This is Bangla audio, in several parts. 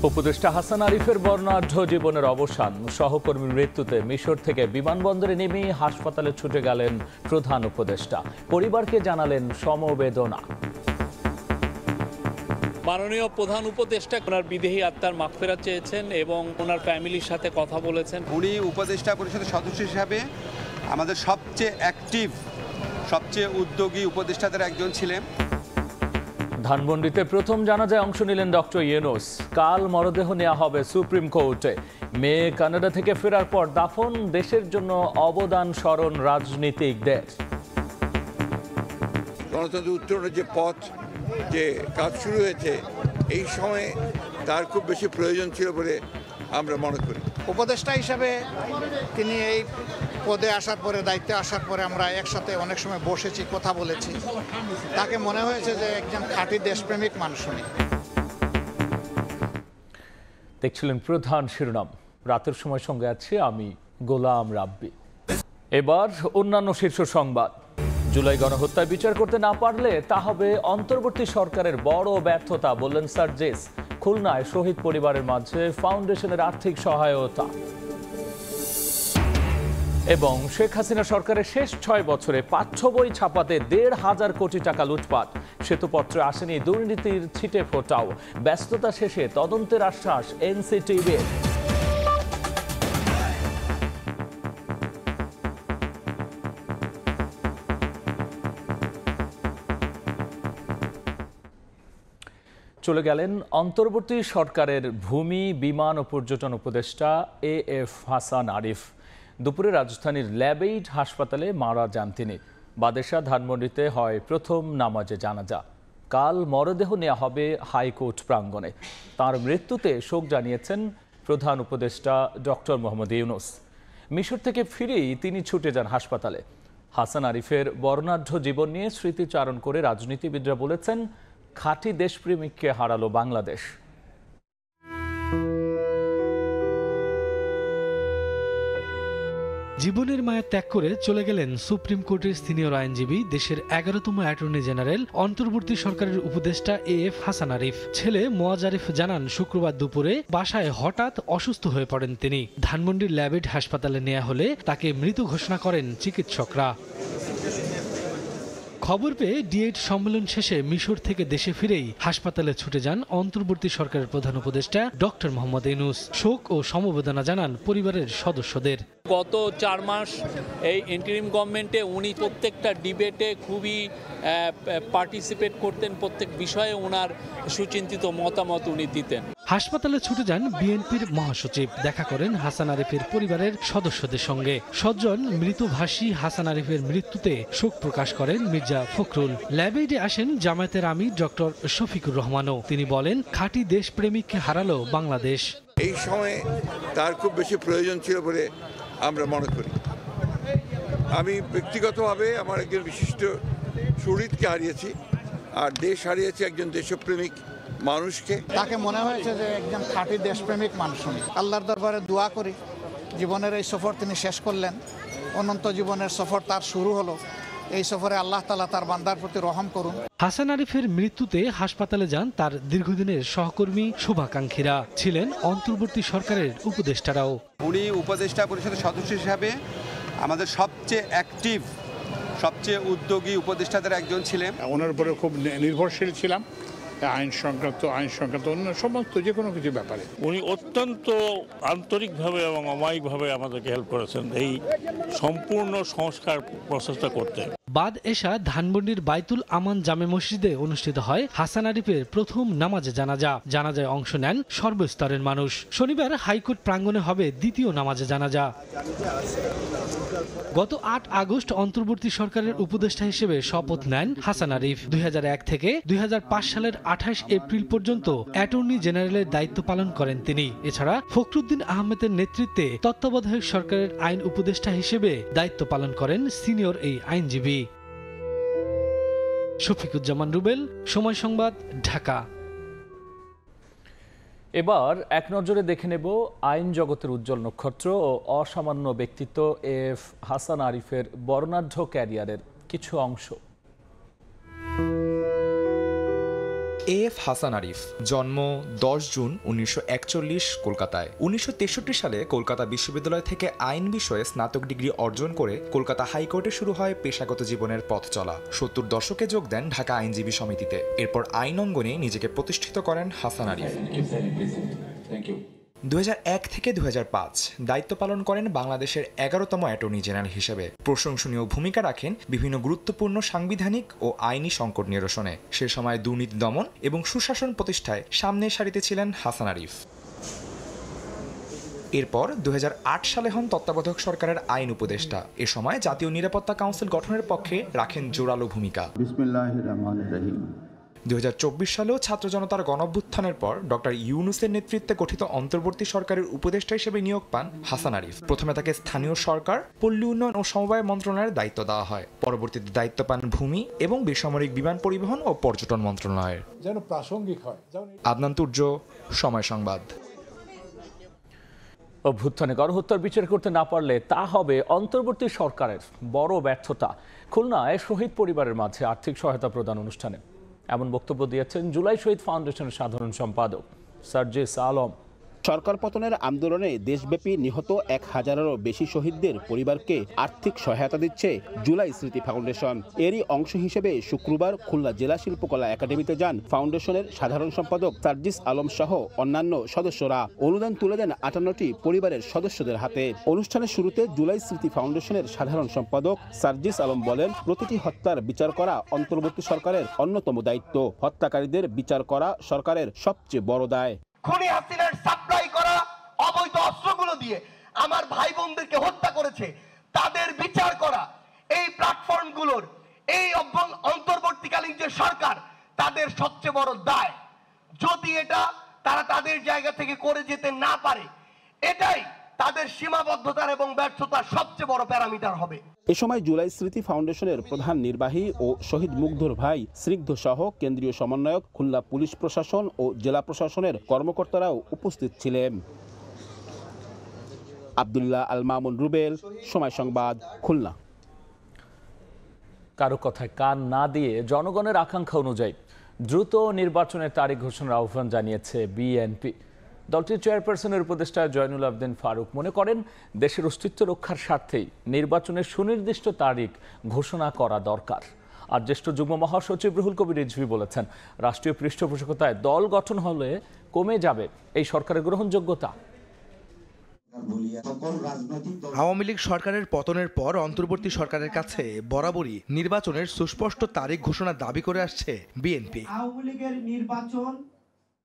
উপদেষ্টা হাসান আরিফের বর্ণাঢ্য জীবনের অবসান, সহকর্মীর মৃত্যুতে মিশর থেকে বিমানবন্দরে নেমেই হাসপাতালে ছুটে গেলেন প্রধান উপদেষ্টা। পরিবারকে জানালেন সমবেদনা। মাননীয় প্রধান উপদেষ্টা ওনার বিদেহী আত্মার মাগফিরাত চেয়েছেন এবং ওনার ফ্যামিলির সাথে কথা বলেছেন। উনি উপদেষ্টা পরিষদের সদস্য হিসাবে আমাদের সবচেয়ে অ্যাক্টিভ, সবচেয়ে উদ্যোগী উপদেষ্টাদের একজন ছিলেন। ধানমন্ডিতে প্রথম জানাজায় অংশ নিলেন ডক্টর ইউনূস। কাল মরদেহ নেওয়া হবে সুপ্রিম কোর্টে। মেয়ে কানাডা থেকে ফেরার পর দাফন। দেশের জন্য অবদান স্মরণ রাজনীতিকদের। গণতন্ত্র উত্তরণের যে পথ, যে কাজ শুরু হয়েছে, এই সময়ে তার খুব বেশি প্রয়োজন ছিল বলে আমরা মনে করি। উপদেষ্টা হিসাবে তিনি এই পদে আসার পরে, দায়িত্বে আসার পরে আমরা একসাথে অনেক সময় বসেছি, কথা বলেছি। তাকে মনে হয়েছে যে একজন খাঁটি দেশপ্রেমিক মানুষ উনি। দেখছিলেন প্রধান শিরোনাম। রাতের সময় সঙ্গে আছি আমি গোলাম রাব্বি। এবার অন্যান্য শীর্ষ সংবাদ। জুলাই গণহত্যায় বিচার করতে না পারলে তা হবে অন্তর্বর্তী সরকারের বড় ব্যর্থতা, বললেন সার্জিস। খুলনায় শহীদ পরিবারের মাঝে ফাউন্ডেশনের আর্থিক সহায়তা। এবং শেখ হাসিনা সরকারের শেষ 6 বছরে পাঠ্য বই ছাপাতে 1,500 কোটি টাকা লুটপাট। শ্বেতপত্রে আসেনি দুর্নীতির ছিটে ফোটাও। ব্যস্ততা শেষে তদন্তের আশ্বাস এনসিটিবির। চলে গেলেন অন্তর্বর্তী সরকারের ভূমি, বিমান ও পর্যটন উপদেষ্টা AF হাসান আরিফ। দুপুরে রাজধানীর ল্যাবেইড হাসপাতালে মারা যান তিনি। বাদেশা ধানমন্ডিতে হয় প্রথম নামাজে জানাজা। কাল মরদেহ নেওয়া হবে হাইকোর্ট প্রাঙ্গণে। তার মৃত্যুতে শোক জানিয়েছেন প্রধান উপদেষ্টা ডক্টর মোহাম্মদ ইউনূস। মিশর থেকে ফিরেই তিনি ছুটে যান হাসপাতালে। হাসান আরিফের বর্ণাঢ্য জীবন নিয়ে স্মৃতিচারণ করে রাজনীতিবিদরা বলেছেন, খাঁটি দেশপ্রেমিককে হারালো বাংলাদেশ। জীবনের মায়া ত্যাগ করে চলে গেলেন সুপ্রিম কোর্টের সিনিয়র আইনজীবী, দেশের 11তম অ্যাটর্নি জেনারেল, অন্তর্বর্তী সরকারের উপদেষ্টা AF হাসান আরিফ। ছেলে মোয়াজ আরিফ জানান, শুক্রবার দুপুরে বাসায় হঠাৎ অসুস্থ হয়ে পড়েন তিনি। ধানমন্ডির ল্যাবেড হাসপাতালে নেওয়া হলে তাকে মৃত ঘোষণা করেন চিকিৎসকরা। খবর পেয়ে D8 সম্মেলন শেষে মিশর থেকে দেশে ফিরেই হাসপাতালে ছুটে যান অন্তর্বর্তী সরকারের প্রধান উপদেষ্টা ডক্টর মোহাম্মদ ইউনূস। শোক ও সমবেদনা জানান পরিবারের সদস্যদের। গত 4 মাস এই ইন্টারিম গভর্নমেন্টে উনি প্রত্যেকটা ডিবেটে খুবই পার্টিসিপেট করতেন। প্রত্যেক বিষয়ে ওনার সুচিন্তিত মতামত উনি দিতেন। হাসপাতালে ছুটে যান বিএনপির মহাসচিব। দেখা করেন হাসান আরিফের পরিবারের সদস্যদের সঙ্গে। সজ্জন মৃতভাষী হাসান আরিফের মৃত্যুতে শোক প্রকাশ করেন মির্জা ফখরুল। ল্যাবেইডে আসেন জামায়াতের আমির ডক্টর শফিকুর রহমানও। তিনি বলেন, খাঁটি দেশপ্রেমিককে হারালো বাংলাদেশ। এই সময়ে তার খুব বেশি প্রয়োজন ছিল বলে আমরা মনে করি। আমি ব্যক্তিগতভাবে আমার একজন বিশিষ্ট শহীদকে হারিয়েছি, আর দেশ হারিয়েছি একজন দেশপ্রেমিক মানুষকে। তাকে মনে হয়েছে যে একজন খাঁটি দেশপ্রেমিক মানুষ উনি। আল্লাহর দরবারে দোয়া করি, জীবনের এই সফর তিনি শেষ করলেন, অনন্ত জীবনের সফর তার শুরু হলো। এই সফরে আল্লাহ তাআলা তার বান্দার প্রতি রহম করুন। হাসান আরিফের মৃত্যুতে হাসপাতালে যান তার দীর্ঘদিনের সহকর্মী, শুভাকাঙ্ক্ষীরা। ছিলেন অন্তর্বর্তী সরকারের উপদেষ্টারাও। উনি উপদেষ্টা পরিষদের সদস্য হিসাবে আমাদের সবচেয়ে অ্যাক্টিভ, সবচেয়ে উদ্যোগী উপদেষ্টাদের একজন ছিলেন। ওনার উপরে খুব নির্ভরশীল ছিলাম, আইন সংক্রান্ত অন্য সমস্ত যে কোনো কিছু ব্যাপারে। উনি অত্যন্ত আন্তরিকভাবে এবং অমায়িকভাবে আমাদেরকে হেল্প করেছেন এই সম্পূর্ণ সংস্কার প্রসেসটা করতে। বাদ এশা ধানমন্ডির বাইতুল আমান জামে মসজিদে অনুষ্ঠিত হয় হাসান আরিফের প্রথম নামাজে জানাজা। জানাজায় অংশ নেন সর্বস্তরের মানুষ। শনিবার হাইকোর্ট প্রাঙ্গণে হবে দ্বিতীয় নামাজে জানাজা। গত 8 আগস্ট অন্তর্বর্তী সরকারের উপদেষ্টা হিসেবে শপথ নেন হাসান আরিফ। 2001 থেকে 2005 সালের 28 এপ্রিল পর্যন্ত অ্যাটর্নি জেনারেলের দায়িত্ব পালন করেন তিনি। এছাড়া ফখরুদ্দিন আহমেদের নেতৃত্বে তত্ত্বাবধায়ক সরকারের আইন উপদেষ্টা হিসেবে দায়িত্ব পালন করেন সিনিয়র এই আইনজীবী। শফিকুজ্জামান রুবেল, সময় সংবাদ, ঢাকা। এবার এক নজরে দেখে নেব আইন জগতের উজ্জ্বল নক্ষত্র ও অসামান্য ব্যক্তিত্ব AF হাসান আরিফের বর্ণাঢ্য ক্যারিয়ারের কিছু অংশ। এএফ হাসান আরিফ, জন্ম 10 জুন 1941 কলকাতায়। 1963 সালে কলকাতা বিশ্ববিদ্যালয় থেকে আইন বিষয়ে স্নাতক ডিগ্রি অর্জন করে কলকাতা হাইকোর্টে শুরু হয় পেশাগত জীবনের পথ চলা। 70 দশকে যোগ দেন ঢাকা আইনজীবী সমিতিতে। এরপর আইন অঙ্গনে নিজেকে প্রতিষ্ঠিত করেন হাসান আরিফ। 2001 থেকে 2005 দায়িত্ব পালন করেন বাংলাদেশের 11তম অ্যাটর্নি জেনারেল হিসেবে। প্রশংসনীয় ভূমিকা রাখেন বিভিন্ন গুরুত্বপূর্ণ সাংবিধানিক ও আইনি সংকট নিরসনে। সে সময় দুর্নীতি দমন এবং সুশাসন প্রতিষ্ঠায় সামনের সারিতে ছিলেন হাসান আরিফ। এরপর 2008 সালে হন তত্ত্বাবধায়ক সরকারের আইন উপদেষ্টা। এ সময় জাতীয় নিরাপত্তা কাউন্সিল গঠনের পক্ষে রাখেন জোরালো ভূমিকা। 2024 সালেও ছাত্র জনতার গণঅভ্যুত্থানের পর ডক্টর ইউনূসের নেতৃত্বে গঠিত অন্তর্বর্তী সরকারের উপদেষ্টা হিসেবে নিয়োগ পান হাসান আরিফ। প্রথমে তাকে স্থানীয় সরকার, পল্লী উন্নয়ন ও সমবায় মন্ত্রণালয়ের দায়িত্ব দেওয়া হয়। পরবর্তীতে দায়িত্ব পান ভূমি এবং বেসামরিক বিমান পরিবহন ও পর্যটন মন্ত্রণালয়ের। যেন প্রাসঙ্গিক হয়। আদনান তুর্য, সময় সংবাদ। অভ্যুত্থানে গণহত্যার বিচার করতে না পারলে তা হবে অন্তর্বর্তী সরকারের বড় ব্যর্থতা। খুলনায় শহীদ পরিবারের মাঝে আর্থিক সহায়তা প্রদান অনুষ্ঠানে এমন বক্তব্য দিয়েছেন জুলাই শহীদ ফাউন্ডেশনের সাধারণ সম্পাদক সার্জিস আলম। সরকার পতনের আন্দোলনে দেশব্যাপী নিহত 1000-এরও বেশি শহীদদের পরিবারকে আর্থিক সহায়তা দিচ্ছে জুলাই স্মৃতি ফাউন্ডেশন। এরই অংশ হিসেবে শুক্রবার খুলনা জেলা শিল্পকলা একাডেমিতে যান ফাউন্ডেশনের সাধারণ সম্পাদক সার্জিস আলম সহ অন্যান্য সদস্যরা। অনুদান তুলে দেন 58টি পরিবারের সদস্যদের হাতে। অনুষ্ঠানের শুরুতে জুলাই স্মৃতি ফাউন্ডেশনের সাধারণ সম্পাদক সার্জিস আলম বলেন, প্রতিটি হত্যার বিচার করা অন্তর্বর্তী সরকারের অন্যতম দায়িত্ব। হত্যাকারীদের বিচার করা সরকারের সবচেয়ে বড় দায়। খুনি হাসিনার সাপ্লাই করা অবৈধ অস্ত্রগুলো দিয়ে আমার ভাই বোনদেরকে হত্যা করেছে, তাদের বিচার করা এই প্ল্যাটফর্মগুলোর, এই অন্তর্বর্তীকালীন যে সরকার, তাদের সবচেয়ে বড় দায়। যদি এটা তারা তাদের জায়গা থেকে করে যেতে না পারে, এটাই তাদের সীমাবদ্ধতার এবং ব্যর্থতার সবচেয়ে বড় প্যারামিটার হবে। এ সময় জুলাই স্মৃতি ফাউন্ডেশনের প্রধান নির্বাহী ও শহীদ মুগ্ধর ভাই স্নিগ্ধ সহ কেন্দ্রীয় সমন্বয়ক, খুলনা পুলিশ প্রশাসন ও জেলা প্রশাসনের কর্মকর্তারাও উপস্থিত ছিলেন। আব্দুল্লাহ আল মামুন রুবেল, সময় সংবাদ, খুলনা। কারো কথায় কান না দিয়ে জনগণের আকাঙ্ক্ষা অনুযায়ী দ্রুত নির্বাচনের তারিখ ঘোষণার আহ্বান জানিয়েছে বিএনপি। দলটির চেয়ারপারসনের উপদেষ্টা জয়নুল আবেদিন ফারুক মনে করেন, দেশের অস্তিত্ব রক্ষার স্বার্থেই নির্বাচনের সুনির্দিষ্ট তারিখ ঘোষণা করা দরকার। আর জ্যেষ্ঠ যুগ্ম মহাসচিব রুহুল কবির রিজভী বলেছেন, রাষ্ট্রীয় পৃষ্ঠপোষকতায় দল গঠন হলে কমে যাবে এই সরকারের গ্রহণযোগ্যতা। আওয়ামী লীগ সরকারের পতনের পর অন্তর্বর্তী সরকারের কাছে বরাবরই নির্বাচনের সুস্পষ্ট তারিখ ঘোষণার দাবি করে আসছে বিএনপি। আওয়ামী লীগের নির্বাচন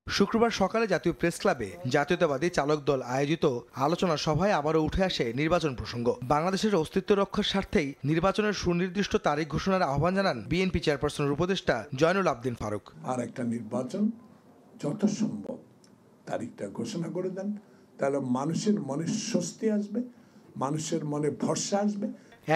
শুক্রবার সকালে জাতীয় প্রেস ক্লাবে জাতীয়তাবাদী চালক দল আয়োজিত আলোচনা সভায় আবারও উঠে আসে নির্বাচন প্রসঙ্গ। বাংলাদেশের অস্তিত্ব রক্ষার স্বার্থেই নির্বাচনের সুনির্দিষ্ট তারিখ ঘোষণার আহ্বান জানান বিএনপি চেয়ারপারসনের উপদেষ্টা জয়নুল আবেদিন ফারুক। আর একটা নির্বাচন যত সম্ভব তারিখটা ঘোষণা করে দেন, তাহলে মানুষের মনে স্বস্তি আসবে, মানুষের মনে ভরসা আসবে।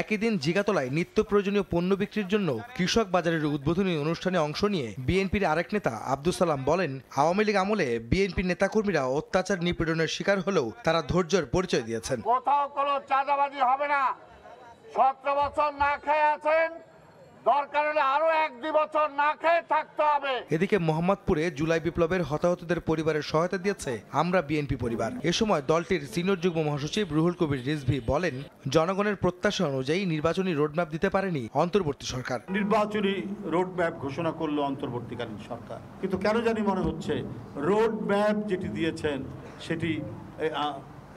একই দিন জিগাতলায় নিত্য প্রয়োজনীয় পণ্য বিক্রির জন্য কৃষক বাজারের উদ্বোধনী অনুষ্ঠানে অংশ নিয়ে বিএনপির আরেক নেতা আব্দুল সালাম বলেন, আওয়ামী লীগ আমলে বিএনপির নেতাকর্মীরা অত্যাচার নিপীড়নের শিকার হলেও তারা ধৈর্যের পরিচয় দিয়েছেন। কোথাও কোনো চাঁদাবাজি হবে না। 17 বছর না খেয়ে আছেন, দরকার হলে আরো 1-2 বছর না খেয়ে থাকতে হবে। এদিকে মোহাম্মদপুরে জুলাই বিপ্লবের হতাহতদের পরিবারের সহায়তা দিয়েছে আমরা বিএনপি পরিবার। এ সময় দলটির সিনিয়র যুগ্ম মহাসচিব রুহুল কবির রিজভী বলেন, জনগণের প্রত্যাশা অনুযায়ী নির্বাচনী রোডম্যাপ দিতে পারেনি অন্তর্বর্তী সরকার। নির্বাচনী রোডম্যাপ ঘোষণা করলো অন্তর্বর্তীকালীন সরকার, কিন্তু কেন জানি মনে হচ্ছে রোডম্যাপ যেটি দিয়েছেন সেটি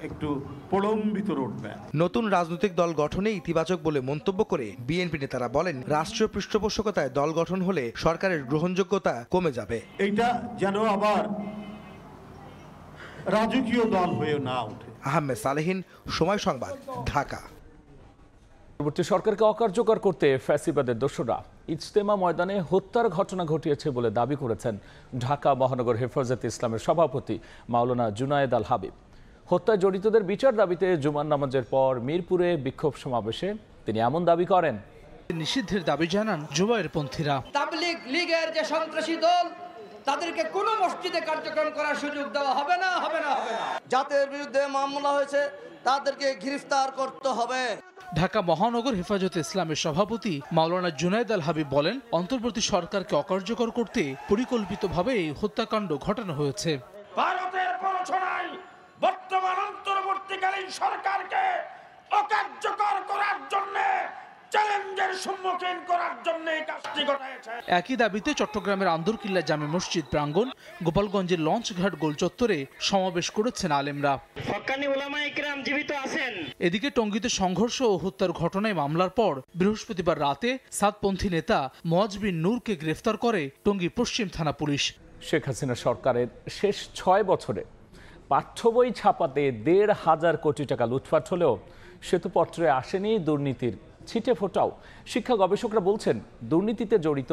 একটু প্রলম্বিত রোডম্যাপ। নতুন রাজনৈতিক দল গঠনে ইতিবাচক বলে মন্তব্য করে বিএনপি নেতারা বলেন, রাষ্ট্রীয় পৃষ্ঠপোষকতায় দল গঠন হলে সরকারের গ্রহণযোগ্যতা কমে যাবে। এইটা যেন আবার রাজকীয় দল হয়ে না ওঠে। আহমেদ সালেহিন, সময় সংবাদ, ঢাকা। পরবর্তী সরকারকে অকার্যকর করতে ফ্যাসিবাদের দোসররা ইজতেমা ময়দানে হত্যার ঘটনা ঘটিয়েছে বলে দাবি করেছেন ঢাকা মহানগর হেফাজতে ইসলামের সভাপতি মাওলানা জুনায়েদ আল হাবিব। হত্যায় জড়িতদের বিচার দাবিতে জুমার নামাজের পর মিরপুরে বিক্ষোভ সমাবেশে তিনি এমন দাবি করেন। নিষিদ্ধের দাবি জানান জুবায়ের পন্থীরা। তাবলীগ লীগের যে সন্ত্রাসী দল, তাদেরকে কোনো মসজিদে কার্যক্রম করার সুযোগ দেওয়া হবে না। যাদের বিরুদ্ধে মামলা হয়েছে তাদেরকে গ্রেফতার করতে হবে। ঢাকা মহানগর হেফাজতে ইসলামের সভাপতি মাওলানা জুনায়েদ আল হাবিব বলেন, অন্তর্বর্তী সরকারকে অকার্যকর করতে পরিকল্পিতভাবে এই হত্যাকাণ্ড ঘটানো হয়েছে। ভারতের প্ররোচনায় বর্তমান অন্তর্বর্তীকালীন সরকারকে অকার্যকর করার জন্য, চ্যালেঞ্জের সম্মুখীন করার জন্য কাজটি ঘটাইছে। একই দাবিতে চট্টগ্রামের আন্দরকিল্লা জামে মসজিদ প্রাঙ্গণ, গোপালগঞ্জের লঞ্চঘাট গোল চত্বরে সমাবেশ করেছেন আলেমরা। এদিকে টঙ্গীতে সংঘর্ষ ও হত্যার ঘটনায় মামলার পর বৃহস্পতিবার রাতে সাতপন্থী নেতা মোয়াজ বিন নূরকে গ্রেফতার করে টঙ্গী পশ্চিম থানা পুলিশ। শেখ হাসিনা সরকারের শেষ 6 বছরে পাঠ্য বই ছাপাতে 1,500 কোটি টাকা লুটপাট হলেও শ্বেতপত্রে আসেনি দুর্নীতির ছিটে ফোটাও। শিক্ষা গবেষকরা বলছেন, দুর্নীতিতে জড়িত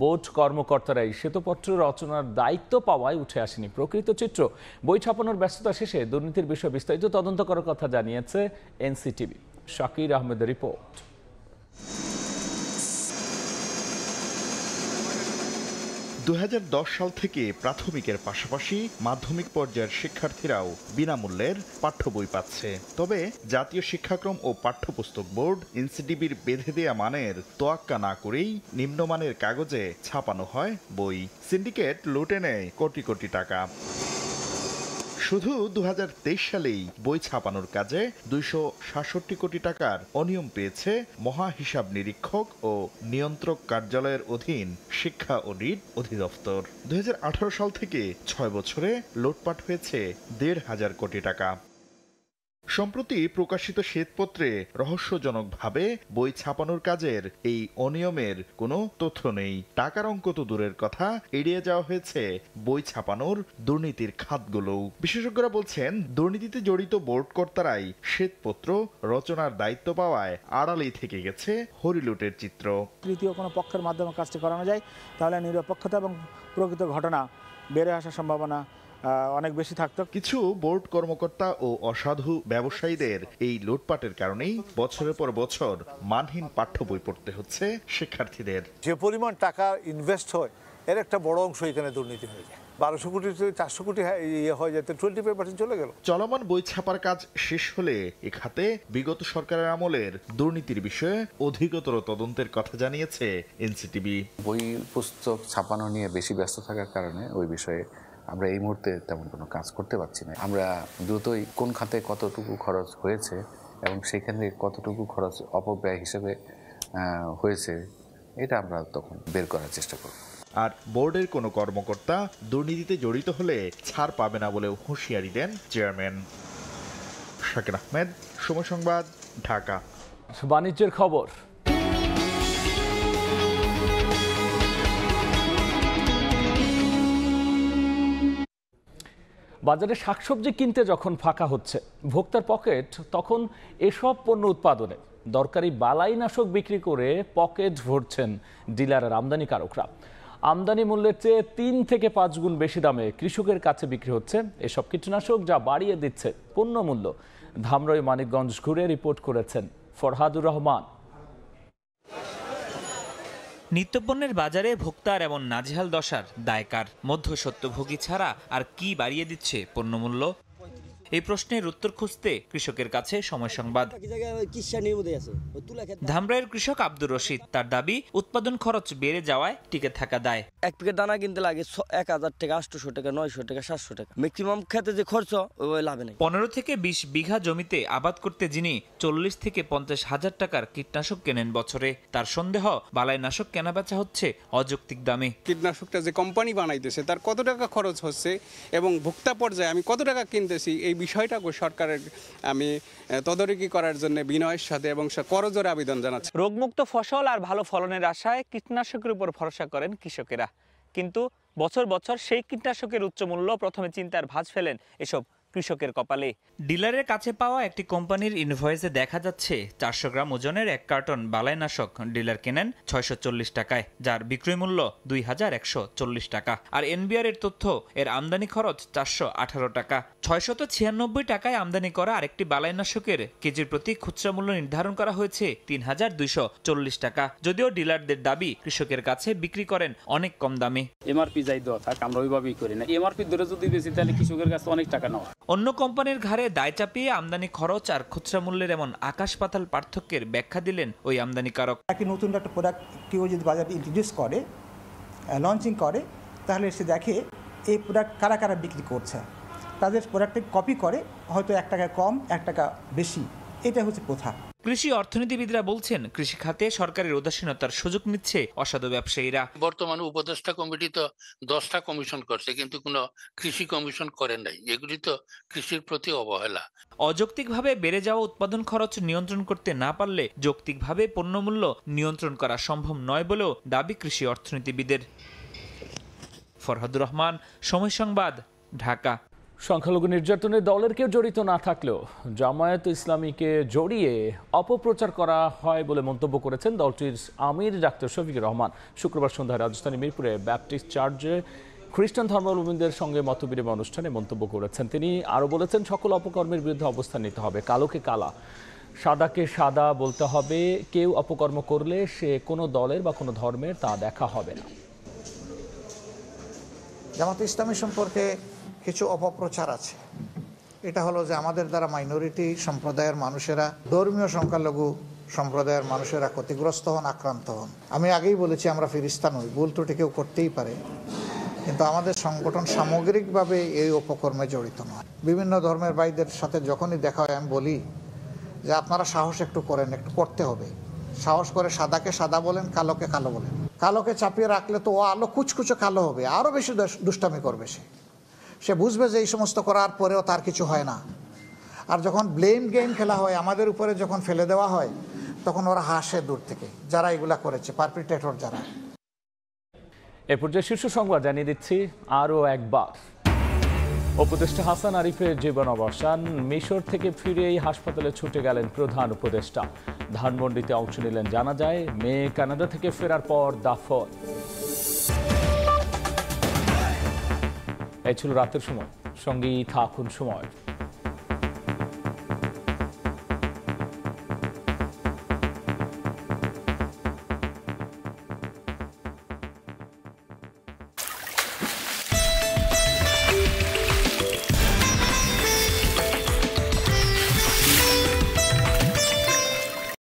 বোর্ড কর্মকর্তারাই শ্বেতপত্র রচনার দায়িত্ব পাওয়ায় উঠে আসেনি প্রকৃত চিত্র। বই ছাপানোর ব্যস্ততা শেষে দুর্নীতির বিষয়ে বিস্তারিত তদন্ত করার কথা জানিয়েছে এনসিটিভি। শাকির আহমেদের রিপোর্ট। 2010 সাল থেকে প্রাথমিকের পাশাপাশি মাধ্যমিক পর্যায়ের শিক্ষার্থীরাও বিনামূল্যের পাঠ্য বই পাচ্ছে। তবে জাতীয় শিক্ষাক্রম ও পাঠ্যপুস্তক বোর্ড এনসিটিভির বেঁধে দেয়া মানের তোয়াক্কা না করেই নিম্নমানের কাগজে ছাপানো হয় বই। সিন্ডিকেট লুটে নেয় কোটি কোটি টাকা। শুধু 2023 সালেই বই ছাপানোর কাজে 266 কোটি টাকার অনিয়ম পেয়েছে মহা হিসাব নিরীক্ষক ও নিয়ন্ত্রক কার্যালয়ের অধীন শিক্ষা অডিট অধিদপ্তর। 2018 সাল থেকে 6 বছরে লুটপাট হয়েছে 1,500 কোটি টাকা। সম্প্রতি প্রকাশিত শ্বেতপত্রে রহস্যজনকভাবে বই ছাপানোর কাজের এই অনিয়মের কোনো তথ্য নেই। টাকার অঙ্ক তো দূরের কথা, এড়িয়ে যাওয়া হয়েছে বই ছাপানোর দুর্নীতির খাতগুলোও। বিশেষজ্ঞরা বলছেন, দুর্নীতিতে জড়িত বোর্ড কর্তারাই শ্বেতপত্র রচনার দায়িত্ব পাওয়ায় আড়ালেই থেকে গেছে হরিলুটের চিত্র। তৃতীয় কোনো পক্ষের মাধ্যমে কাজটি করানো যায় তাহলে নিরপেক্ষতা এবং প্রকৃত ঘটনা বেড়ে আসার সম্ভাবনা অনেক বেশি থাকতো। কিছু বোর্ড কর্মকর্তা ও অসাধু ব্যবসায়ীদের এই লুটপাটের কারণেই বছরের পর বছর মানহীন পাঠ্য বই পড়তে হচ্ছে শিক্ষার্থীদের। যে পরিমাণ টাকা ইনভেস্ট হয় এর একটা বড় অংশ এখানে দুর্নীতি হয়ে যায়। 1200 কোটি 400 কোটি হয়ে যেতে 25% চলে গেল। চলমান বই ছাপার কাজ শেষ হলে এ খাতে বিগত সরকারের আমলের দুর্নীতির বিষয়ে অধিকতর তদন্তের কথা জানিয়েছে এনসিটিভি। বই পুস্তক ছাপানো নিয়ে বেশি ব্যস্ত থাকার কারণে ওই বিষয়ে আমরা এই মুহূর্তে তেমন কোনো কাজ করতে পারছি না। আমরা দ্রুতই কোন খাতে কতটুকু খরচ হয়েছে এবং সেখানে কতটুকু খরচ অপব্যয় হিসেবে হয়েছে এটা আমরা তখন বের করার চেষ্টা করব। আর বোর্ডের কোনো কর্মকর্তা দুর্নীতিতে জড়িত হলে ছাড় পাবে না বলেও হুঁশিয়ারি দেন চেয়ারম্যান। শাকির আহমেদ, সময় সংবাদ, ঢাকা। বাণিজ্যের খবর। বাজারে শাকসবজি কিনতে যখন ফাঁকা হচ্ছে ভোক্তার পকেট, তখন এসব পণ্য উৎপাদনে দরকারি বালাইনাশক বিক্রি করে পকেট ভরছেন ডিলার আর আমদানিকারকরা। আমদানি মূল্যের চেয়ে 3 থেকে 5 গুণ বেশি দামে কৃষকের কাছে বিক্রি হচ্ছে এসব কীটনাশক, যা বাড়িয়ে দিচ্ছে পণ্য মূল্য। ধামরাই মানিকগঞ্জ ঘুরে রিপোর্ট করেছেন ফরহাদুর রহমান। নিত্যপণ্যের বাজারে ভোক্তার এমন নাজেহাল দশার দায়কার? মধ্যস্বত্বভোগী ছাড়া আর কি বাড়িয়ে দিচ্ছে পণ্যমূল্য? এই প্রশ্নের উত্তর খুঁজতে কৃষকের কাছে সময় সংবাদ। ধামরাইয়ের কৃষক আব্দুর রশিদ, তার দাবি উৎপাদন খরচ বেড়ে যাওয়ায় টিকে থাকা দায়। এক প্যাকেট দানা কিনতে লাগে 1000 টাকা, 800 টাকা, 900 টাকা, 700 টাকা। ম্যাক্সিমাম খেতে যে খরচ ওই লাভে নেই। 15 থেকে 20 বিঘা জমিতে আবাদ করতে যিনি 40 থেকে 50 হাজার টাকার কীটনাশক কেনেন বছরে, তার সন্দেহ বালাইনাশক কেনাবেচা হচ্ছে অযৌক্তিক দামে। কীটনাশকটা যে কোম্পানি বানাইতেছে তার কত টাকা খরচ হচ্ছে এবং ভোক্তা পর্যায়ে আমি কত টাকা কিনতেছি, এই বিষয়টা সরকারের আমি তদারকি করার জন্য বিনয়ের সাথে এবং করজোড়ে আবেদন জানাচ্ছি। রোগমুক্ত ফসল আর ভালো ফলনের আশায় কীটনাশকের উপর ভরসা করেন কৃষকেরা, কিন্তু বছর বছর সেই কীটনাশকের উচ্চ মূল্য প্রথমে চিন্তার ভাঁজ ফেলেন এসব কৃষকের কপালে। ডিলারের কাছে পাওয়া একটি কোম্পানির ইনভয়েসে দেখা যাচ্ছে 400 গ্রাম ওজনের 1 কার্টন বালাইনাশক ডিলার কেনেন 640 টাকায়, যার বিক্রয় মূল্য 2140 টাকা। আর এনবিআর এর তথ্য, এর আমদানি খরচ 418 টাকা। 696 টাকায় আমদানি করা আরেকটি বালাইনাশকের কেজির প্রতি খুচরা মূল্য নির্ধারণ করা হয়েছে ৩,২৪০ টাকা। যদিও ডিলারদের দাবি কৃষকের কাছে বিক্রি করেন অনেক কম দামে। এমআরপি যাই দেওয়া থাক, আমরা ওইভাবেই করি না। এমআরপি ধরে যদি বেশি তাহলে কৃষকের কাছে অনেক টাকা নেওয়া। অন্য কোম্পানির ঘাড়ে দায় চাপিয়ে আমদানি খরচ আর খুচরা মূল্যের এমন আকাশ পাতাল পার্থক্যের ব্যাখ্যা দিলেন ওই আমদানিকারক। নতুন একটা প্রোডাক্ট কেউ যদি বাজারে ইন্ট্রোডিউস করে, লঞ্চিং করে, তাহলে সে দেখে এই প্রোডাক্ট কারা কারা বিক্রি করছে, তাদের প্রোডাক্টে কপি করে, হয়তো 1 টাকা কম 1 টাকা বেশি, এটা হচ্ছে প্রথা। কৃষি অর্থনীতিবিদরা বলছেন কৃষি খাতে সরকারের উদাসীনতার সুযোগ নিচ্ছে অসাধু ব্যবসায়ীরা। বর্তমানে উপদেষ্টা কমিটি তো 10টা কমিশন করছে, কিন্তু কোনো কৃষি কমিশন করে নাই। এগুলি তো কৃষির প্রতি অবহেলা। অযৌক্তিকভাবে বেড়ে যাওয়া উৎপাদন খরচ নিয়ন্ত্রণ করতে না পারলে যৌক্তিকভাবে পণ্যমূল্য নিয়ন্ত্রণ করা সম্ভব নয় বলেও দাবি কৃষি অর্থনীতিবিদের। ফরহাদুর রহমান, সময় সংবাদ, ঢাকা। সংখ্যালঘু নির্যাতনে দলের কেউ জড়িত না থাকলেও জামায়াত ইসলামীকে জড়িয়ে অপপ্রচার করা হয় বলে মন্তব্য করেছেন দলটির আমির ডাক্তার শফিকুর রহমান। শুক্রবার সন্ধ্যায় রাজধানী মিরপুরে ব্যাপটিস্ট চার্চে খ্রিস্টান ধর্মাবলম্বীদের সঙ্গে মতবিনিময় অনুষ্ঠানে মন্তব্য করেছেন তিনি। আরও বলেছেন, সকল অপকর্মের বিরুদ্ধে অবস্থান নিতে হবে, কালোকে কালা, সাদাকে সাদা বলতে হবে। কেউ অপকর্ম করলে সে কোনো দলের বা কোনো ধর্মের তা দেখা হবে না। জামাত ইসলামী সম্পর্কে কিছু অপপ্রচার আছে। এটা হলো যে আমাদের দ্বারা মাইনরিটি সম্প্রদায়ের মানুষেরা, ধর্মীয় সংখ্যালঘু সম্প্রদায়ের মানুষেরা ক্ষতিগ্রস্ত হন, আক্রান্ত হন। আমি আগেই বলেছি আমরা ফিরিস্তা নই, ভুল ত্রুটি কেউ করতেই পারে, কিন্তু আমাদের সংগঠন সামগ্রিকভাবে এই অপকর্মে জড়িত নয়। বিভিন্ন ধর্মের ভাইদের সাথে যখনই দেখা হয় আমি বলি যে আপনারা সাহস একটু করেন, একটু করতে হবে। সাহস করে সাদাকে সাদা বলেন, কালোকে কালো বলেন। কালোকে চাপিয়ে রাখলে তো ও আলো কুচকুচো কালো হবে, আরও বেশি দুষ্টামি করবে। সে বুঝবে যে এই সমস্ত করার পরেও তার কিছু হয় না। আর যখন ব্লেম গেম খেলা হয়, আমাদের উপরে যখন ফেলে দেওয়া হয়, তখন ওরা হাসে দূর থেকে, যারা এগুলা করেছে, পারপিট্রেটর যারা। এ পর্যায়ে শীর্ষ সংবাদ জানিয়ে দিচ্ছি আরও একবার। উপদেষ্টা হাসান আরিফের জীবনাবসান। মিশর থেকে ফিরেই হাসপাতালে ছুটে গেলেন প্রধান উপদেষ্টা। ধানমন্ডিতে অংশ নিলেন জানাজায়। মেয়ে কানাডা থেকে ফেরার পর দাফন। এই ছিল রাতের সময়। সঙ্গেই থাকুন সময়।